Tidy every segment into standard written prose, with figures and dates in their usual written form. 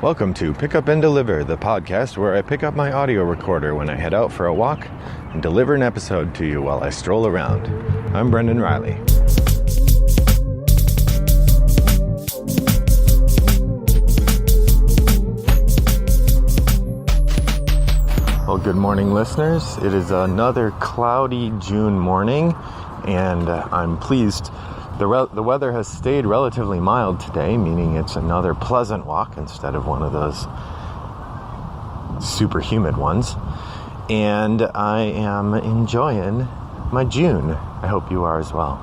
Welcome to Pick Up and Deliver, the podcast where I pick up my audio recorder when I head out for a walk and deliver an episode to you while I stroll around. I'm Brendan Riley. Well, good morning, listeners. It is another cloudy June morning, and I'm pleased. The weather has stayed relatively mild today, meaning it's another pleasant walk instead of one of those super humid ones. And I am enjoying my June. I hope you are as well.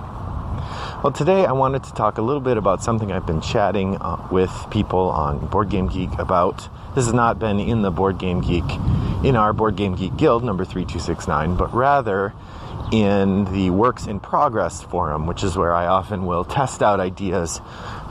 Well, today I wanted to talk a little bit about something I've been chatting with people on BoardGameGeek about. This has not been in the BoardGameGeek, in our BoardGameGeek Guild, number 3269, but rather in the Works in Progress forum, which is where I often will test out ideas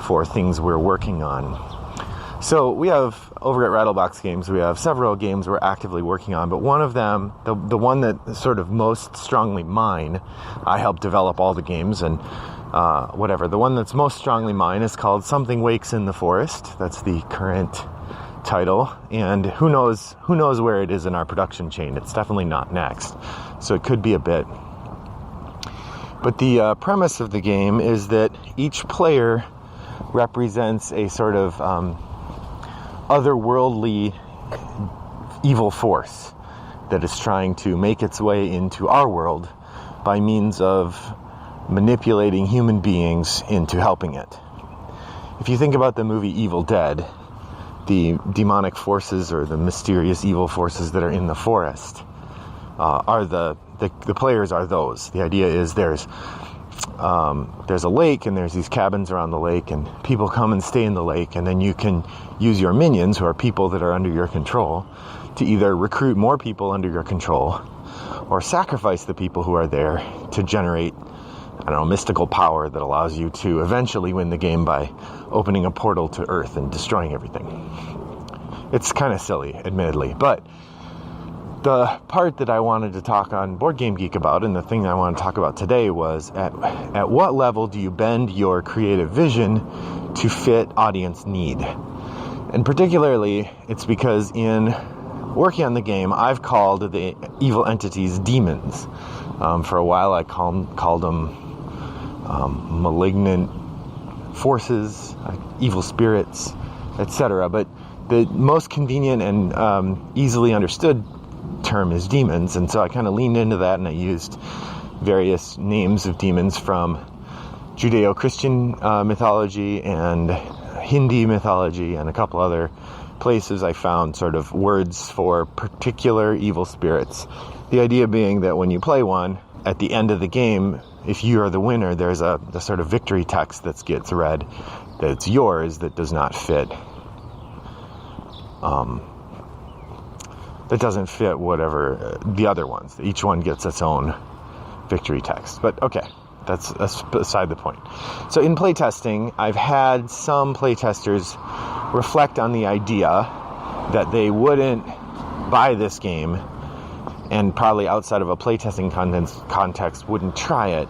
for things we're working on. So we have, over at Rattlebox Games, we have several games we're actively working on, but one of them, the one that is sort of most strongly mine, I help develop all the games, and the one that's most strongly mine is called Something Wakes in the Forest. That's the current title, and who knows where it is in our production chain. It's definitely not next, so it could be a bit. But the premise of the game is that each player represents a sort of otherworldly evil force that is trying to make its way into our world by means of manipulating human beings into helping it. If you think about the movie Evil Dead, the demonic forces or the mysterious evil forces that are in the forest are the players are those. The idea is there's a lake and there's these cabins around the lake, and people come and stay in the lake, and then you can use your minions, who are people that are under your control, to either recruit more people under your control or sacrifice the people who are there to generate, mystical power that allows you to eventually win the game by opening a portal to Earth and destroying everything. It's kind of silly, admittedly, but the part that I wanted to talk on BoardGameGeek about, and the thing I want to talk about today, was at what level do you bend your creative vision to fit audience need? And particularly, it's because in working on the game, I've called the evil entities demons. For a while, I called them malignant forces, evil spirits, etc. But the most convenient and easily understood term is demons, and so I kind of leaned into that, and I used various names of demons from Judeo-Christian mythology and Hindi mythology and a couple other places. I found sort of words for particular evil spirits. The idea being that when you play one, at the end of the game, if you are the winner, there's the sort of victory text that gets read that's yours that does not fit. That doesn't fit whatever the other ones. Each one gets its own victory text. But okay, that's beside the point. So in playtesting, I've had some playtesters reflect on the idea that they wouldn't buy this game, and probably outside of a playtesting context wouldn't try it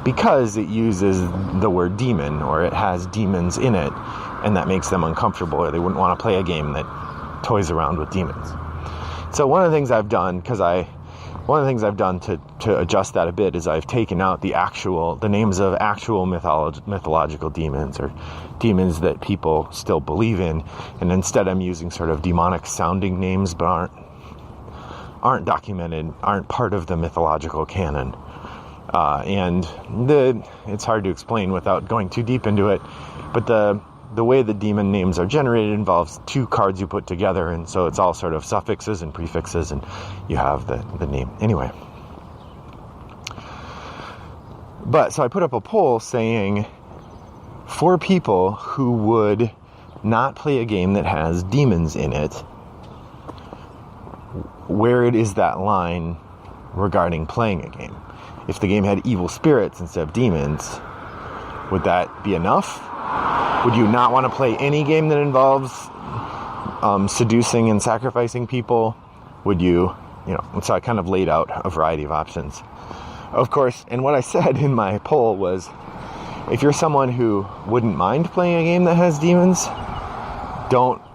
because it uses the word demon, or it has demons in it, and that makes them uncomfortable, or they wouldn't want to play a game that toys around with demons. So one of the things I've done, to adjust that a bit, is I've taken out the names of actual mythological demons, or demons that people still believe in, and instead I'm using sort of demonic sounding names but aren't documented, aren't part of the mythological canon. It's hard to explain without going too deep into it, but the way the demon names are generated involves two cards you put together, and so it's all sort of suffixes and prefixes, and you have the name. Anyway. So I put up a poll saying, for people who would not play a game that has demons in it, where it is that line regarding playing a game. If the game had evil spirits instead of demons, would that be enough? Would you not want to play any game that involves seducing and sacrificing people? Would you, so I kind of laid out a variety of options. Of course, and what I said in my poll was, if you're someone who wouldn't mind playing a game that has demons,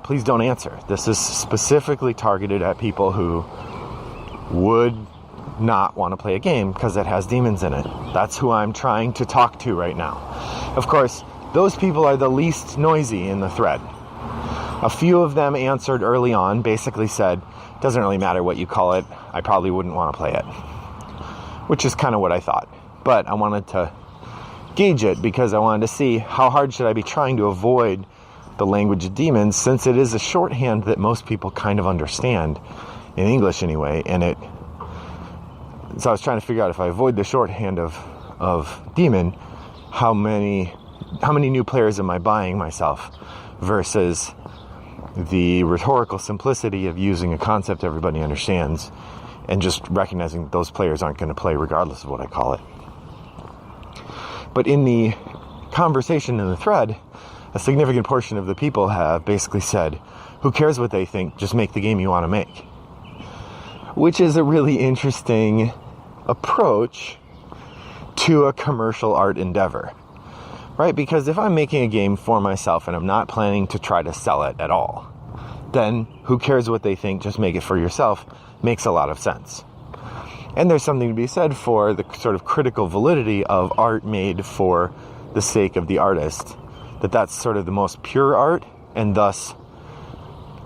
please don't answer. This is specifically targeted at people who would not want to play a game because it has demons in it. That's who I'm trying to talk to right now. Of course, those people are the least noisy in the thread. A few of them answered early on, basically said, doesn't really matter what you call it, I probably wouldn't want to play it. Which is kind of what I thought. But I wanted to gauge it because I wanted to see how hard should I be trying to avoid the language of demons, since it is a shorthand that most people kind of understand, in English anyway, so I was trying to figure out if I avoid the shorthand of demon, how many new players am I buying myself versus the rhetorical simplicity of using a concept everybody understands and just recognizing that those players aren't going to play regardless of what I call it. But in the conversation in the thread, a significant portion of the people have basically said, who cares what they think, just make the game you want to make. Which is a really interesting approach to a commercial art endeavor, right? Because if I'm making a game for myself and I'm not planning to try to sell it at all, then who cares what they think, just make it for yourself, makes a lot of sense. And there's something to be said for the sort of critical validity of art made for the sake of the artist, that's sort of the most pure art, and thus,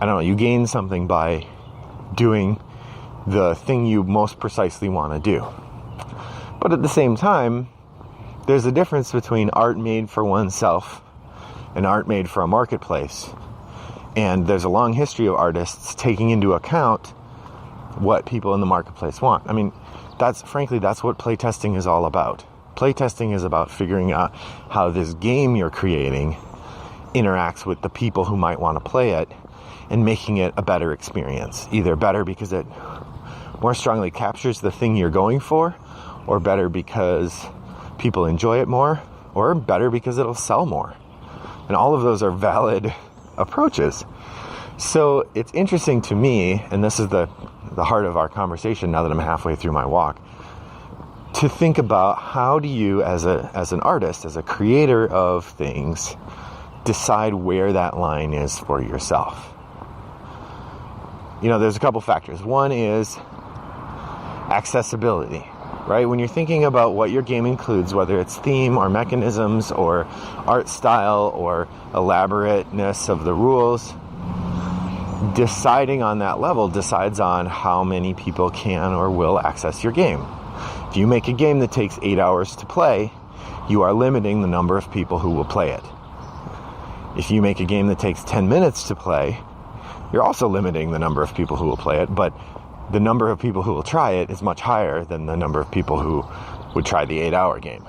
I don't know, you gain something by doing the thing you most precisely want to do. But at the same time, there's a difference between art made for oneself and art made for a marketplace. And there's a long history of artists taking into account what people in the marketplace want. I mean, that's what playtesting is all about. Playtesting is about figuring out how this game you're creating interacts with the people who might want to play it and making it a better experience. Either better because it more strongly captures the thing you're going for, or better because people enjoy it more, or better because it'll sell more. And all of those are valid approaches. So it's interesting to me, and this is the heart of our conversation now that I'm halfway through my walk, to think about how do you, as an artist, as a creator of things, decide where that line is for yourself. There's a couple factors. One is accessibility, right? When you're thinking about what your game includes, whether it's theme or mechanisms or art style or elaborateness of the rules, deciding on that level decides on how many people can or will access your game. If you make a game that takes 8 hours to play, you are limiting the number of people who will play it. If you make a game that takes 10 minutes to play, you're also limiting the number of people who will play it, but the number of people who will try it is much higher than the number of people who would try the 8-hour game.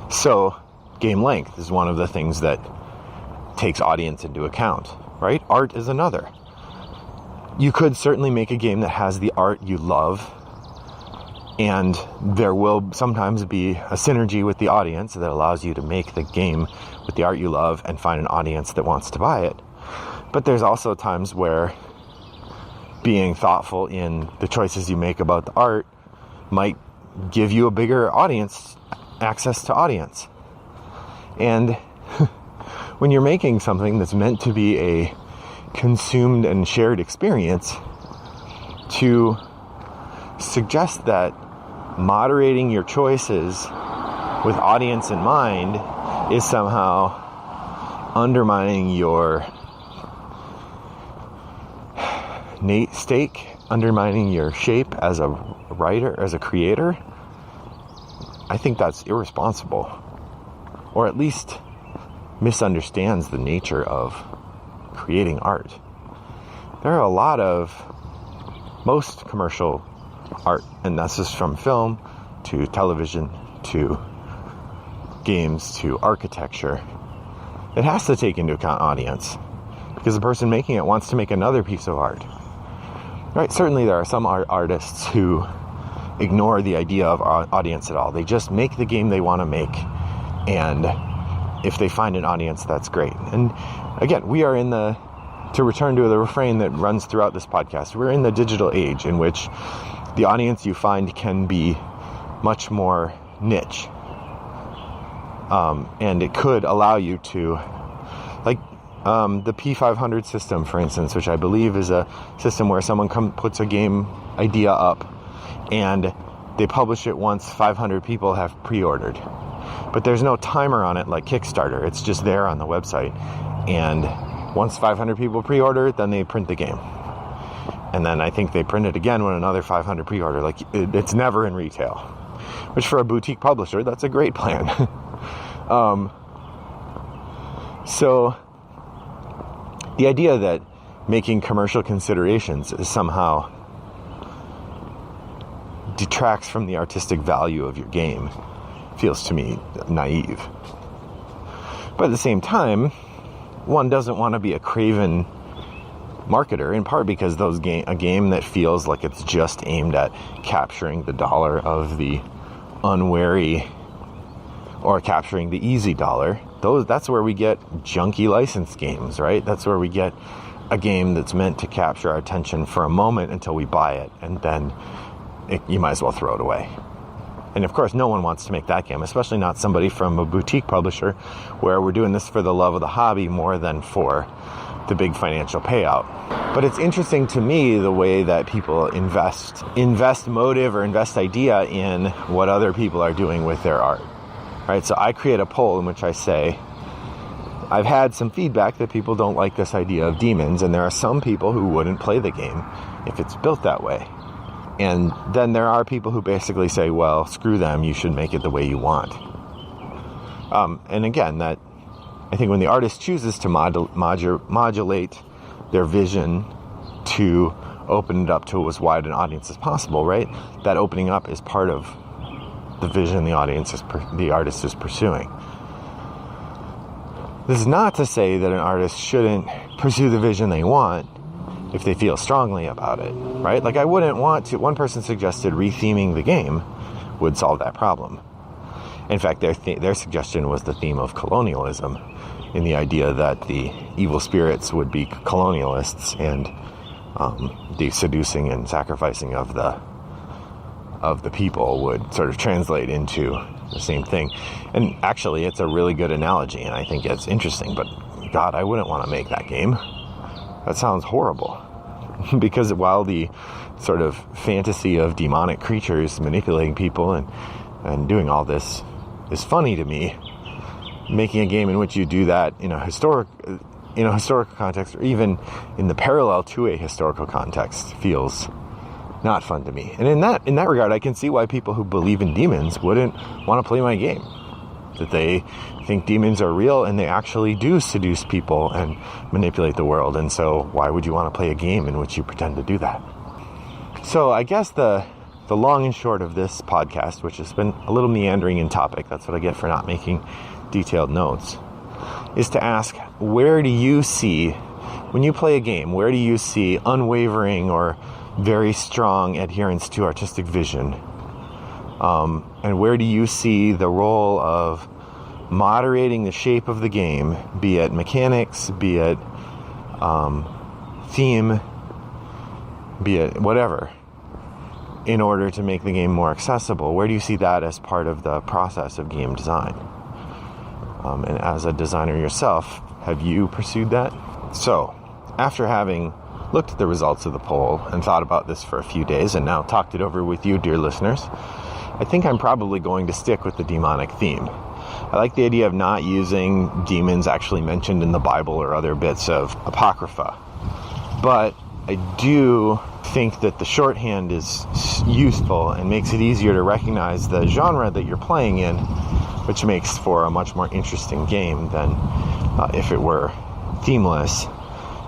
So game length is one of the things that takes audience into account, right? Art is another. You could certainly make a game that has the art you love, and there will sometimes be a synergy with the audience that allows you to make the game with the art you love and find an audience that wants to buy it. But there's also times where being thoughtful in the choices you make about the art might give you a bigger audience, access to audience. And when you're making something that's meant to be a consumed and shared experience, to suggest that moderating your choices with audience in mind is somehow undermining your stake, undermining your shape as a writer, as a creator, I think that's irresponsible, or at least misunderstands the nature of creating art. There are most commercial art, and that's just from film to television to games to architecture. It has to take into account audience, because the person making it wants to make another piece of art. Right? Certainly there are some artists who ignore the idea of audience at all. They just make the game they want to make, and if they find an audience, that's great. And again, to return to the refrain that runs throughout this podcast, we're in the digital age in which the audience you find can be much more niche. And it could allow you to, like the P500 system, for instance, which I believe is a system where someone puts a game idea up and they publish it once 500 people have pre-ordered. But there's no timer on it like Kickstarter. It's just there on the website. And once 500 people pre-order, then they print the game. And then I think they print it again when another 500 pre-order. Like, it's never in retail. Which for a boutique publisher, that's a great plan. So the idea that making commercial considerations is somehow detracts from the artistic value of your game feels to me naive. But at the same time, one doesn't want to be a craven marketer, in part because a game that feels like it's just aimed at capturing the dollar of the unwary or capturing the easy dollar, that's where we get junky license games, right? That's where we get a game that's meant to capture our attention for a moment until we buy it, and then you might as well throw it away. And of course, no one wants to make that game, especially not somebody from a boutique publisher where we're doing this for the love of the hobby more than for the big financial payout. But it's interesting to me the way that people invest motive or invest idea in what other people are doing with their art, right? So I create a poll in which I say, I've had some feedback that people don't like this idea of demons, and there are some people who wouldn't play the game if it's built that way. And then there are people who basically say, well, screw them, you should make it the way you want. And again, that I think when the artist chooses to modulate their vision to open it up to as wide an audience as possible, right? That opening up is part of the vision the artist is pursuing. This is not to say that an artist shouldn't pursue the vision they want if they feel strongly about it, right? Like, I wouldn't want to, one person suggested retheming the game would solve that problem. In fact, their suggestion was the theme of colonialism, in the idea that the evil spirits would be colonialists, and the seducing and sacrificing of the people would sort of translate into the same thing. And actually, it's a really good analogy, and I think it's interesting, but God, I wouldn't want to make that game. That sounds horrible. Because while the sort of fantasy of demonic creatures manipulating people and doing all this is funny to me, making a game in which you do that in a historical context, or even in the parallel to a historical context, feels not fun to me. And in that regard, I can see why people who believe in demons wouldn't want to play my game. That they think demons are real and they actually do seduce people and manipulate the world. And so why would you want to play a game in which you pretend to do that? So I guess the long and short of this podcast, which has been a little meandering in topic, that's what I get for not making detailed notes, is to ask, where do you see, when you play a game, where do you see unwavering or very strong adherence to artistic vision? And where do you see the role of moderating the shape of the game, be it mechanics, be it theme, be it whatever, in order to make the game more accessible? Where do you see that as part of the process of game design? And as a designer yourself, have you pursued that? So, after having looked at the results of the poll and thought about this for a few days and now talked it over with you, dear listeners, I think I'm probably going to stick with the demonic theme. I like the idea of not using demons actually mentioned in the Bible or other bits of Apocrypha. But I do think that the shorthand is useful and makes it easier to recognize the genre that you're playing in, which makes for a much more interesting game than if it were themeless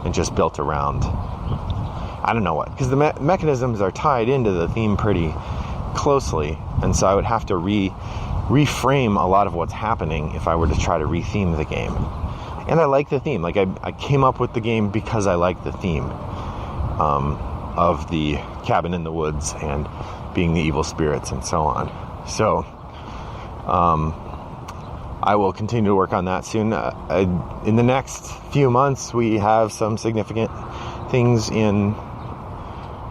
and just built around, I don't know what. Because the mechanisms are tied into the theme pretty closely, and so I would have to reframe a lot of what's happening if I were to try to retheme the game. And I like the theme. Like, I came up with the game because I like the theme of the cabin in the woods and being the evil spirits and so on. So I will continue to work on that soon. In the next few months, we have some significant things in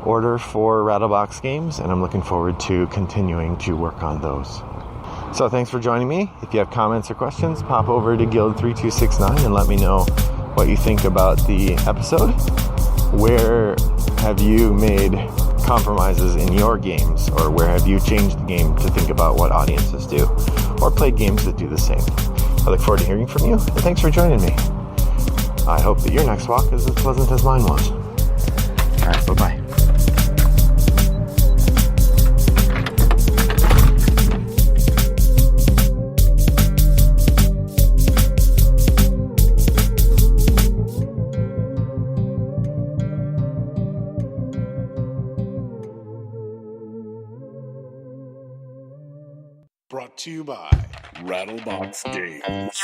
order for Rattlebox Games, and I'm looking forward to continuing to work on those. So thanks for joining me. If you have comments or questions, pop over to Guild3269 and let me know what you think about the episode. Where have you made compromises in your games, or where have you changed the game to think about what audiences do, or played games that do the same? I look forward to hearing from you, and thanks for joining me. I hope that your next walk is as pleasant as mine was. All right, bye-bye. Brought to you by Rattlebox Games.